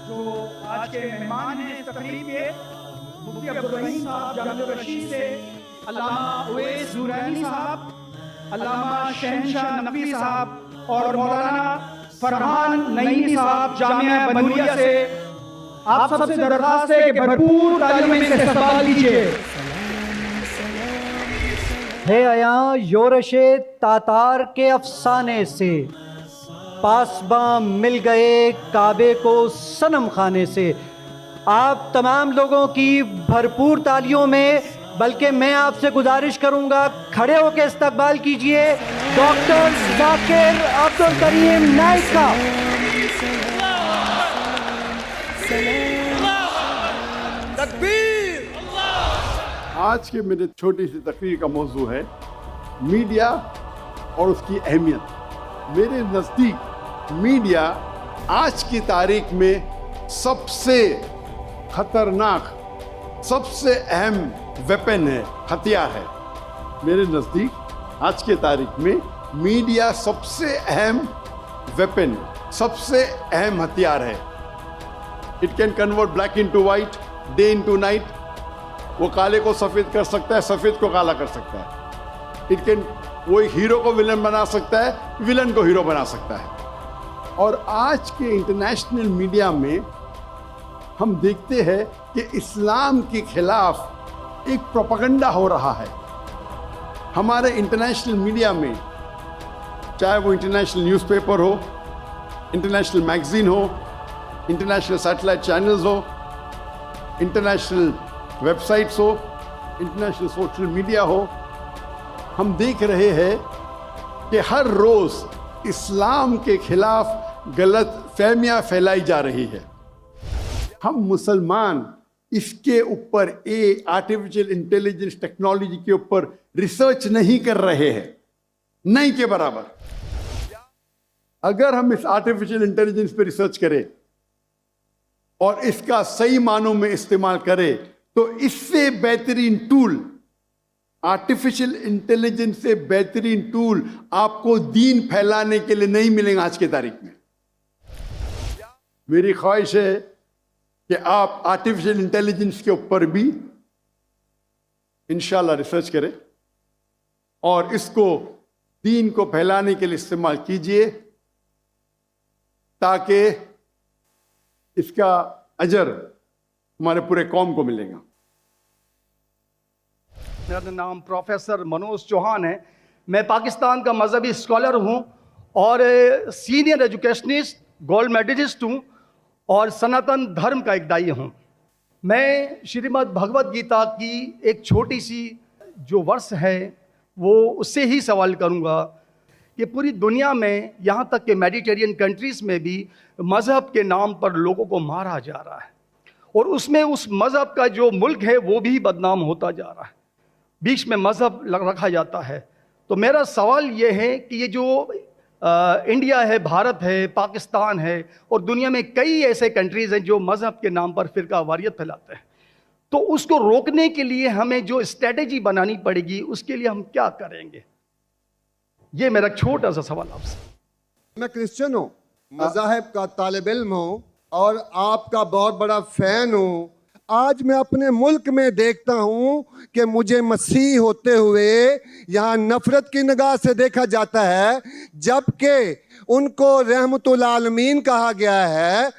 जो आज के मेहमान हैं इस तकरीब के, मुफ्ती अब्दुल रहीम साहब जामिया रशीद से, अल्लामा उवैस ज़ुरैनी साहब, अल्लामा शहनशाह नकवी साहब और मौलाना फरहान नईमी साहब जामिया बनूरिया से आप सबसे दरख्वास्त है कि भरपूर तालीम से इस्तकबाल कीजिए। है आया योरशे तातार के अफसाने से, पासबा मिल गए काबे को सनम खाने से। आप तमाम लोगों की भरपूर तालियों में, बल्कि मैं आपसे गुजारिश करूंगा खड़े होकर इस्तकबाल कीजिए डॉक्टर जाकिर अब्दुल करीम नाइक का। आज के मेरे छोटी सी तकरीर का मौजू है मीडिया और उसकी अहमियत। मेरे नज़दीक मीडिया आज की तारीख में सबसे खतरनाक, सबसे अहम वेपन है, हथियार है। मेरे नज़दीक आज के तारीख में मीडिया सबसे अहम वेपन, सबसे अहम हथियार है। It can convert black into white, day into night. वो काले को सफ़ेद कर सकता है, सफ़ेद को काला कर सकता है। इट कैन, वो हीरो को विलन बना सकता है, विलन को हीरो बना सकता है। और आज के इंटरनेशनल मीडिया में हम देखते हैं कि इस्लाम के खिलाफ एक प्रोपेगेंडा हो रहा है। हमारे इंटरनेशनल मीडिया में, चाहे वो इंटरनेशनल न्यूज़पेपर हो, इंटरनेशनल मैगजीन हो, इंटरनेशनल सैटेलाइट चैनल्स हो, इंटरनेशनल वेबसाइट्स हो, इंटरनेशनल सोशल मीडिया हो, हम देख रहे हैं कि हर रोज़ इस्लाम के खिलाफ गलत फहमियाँ फैलाई जा रही है। हम मुसलमान इसके ऊपर आर्टिफिशियल इंटेलिजेंस टेक्नोलॉजी के ऊपर रिसर्च नहीं कर रहे हैं, नहीं के बराबर। अगर हम इस आर्टिफिशियल इंटेलिजेंस पे रिसर्च करें और इसका सही मानों में इस्तेमाल करें, तो इससे बेहतरीन टूल, आर्टिफिशियल इंटेलिजेंस से बेहतरीन टूल आपको दीन फैलाने के लिए नहीं मिलेंगे आज की तारीख में। मेरी ख्वाहिश है कि आप आर्टिफिशियल इंटेलिजेंस के ऊपर भी इंशाल्लाह रिसर्च करें और इसको दीन को फैलाने के लिए इस्तेमाल कीजिए, ताकि इसका अजर हमारे पूरे कौम को मिलेगा। मेरा नाम प्रोफेसर मनोज चौहान है। मैं पाकिस्तान का मजहबी स्कॉलर हूँ और सीनियर एजुकेशनिस्ट, गोल्ड मेडलिस्ट हूँ और सनातन धर्म का एक दाई हूँ। मैं श्रीमद् भगवद गीता की एक छोटी सी जो वर्ष है वो उससे ही सवाल करूँगा कि पूरी दुनिया में, यहाँ तक कि मेडिटेरियन कंट्रीज़ में भी मज़हब के नाम पर लोगों को मारा जा रहा है और उसमें उस मज़हब का जो मुल्क है वो भी बदनाम होता जा रहा है। बीच में मज़हब रखा जाता है। तो मेरा सवाल ये है कि ये जो इंडिया है, भारत है, पाकिस्तान है और दुनिया में कई ऐसे कंट्रीज़ हैं जो मज़हब के नाम पर फ़िरका वारियत फैलाते हैं, तो उसको रोकने के लिए हमें जो स्ट्रेटेजी बनानी पड़ेगी, उसके लिए हम क्या करेंगे? ये मेरा छोटा सा सवाल आपसे। मैं क्रिश्चियन हूँ, मज़ाहिब का तालिब इल्म हूँ और आपका बहुत बड़ा फ़ैन हूँ। आज मैं अपने मुल्क में देखता हूँ कि मुझे मसीह होते हुए यहाँ नफ़रत की निगाह से देखा जाता है, जबकि उनको रहमतुल आलमीन कहा गया है।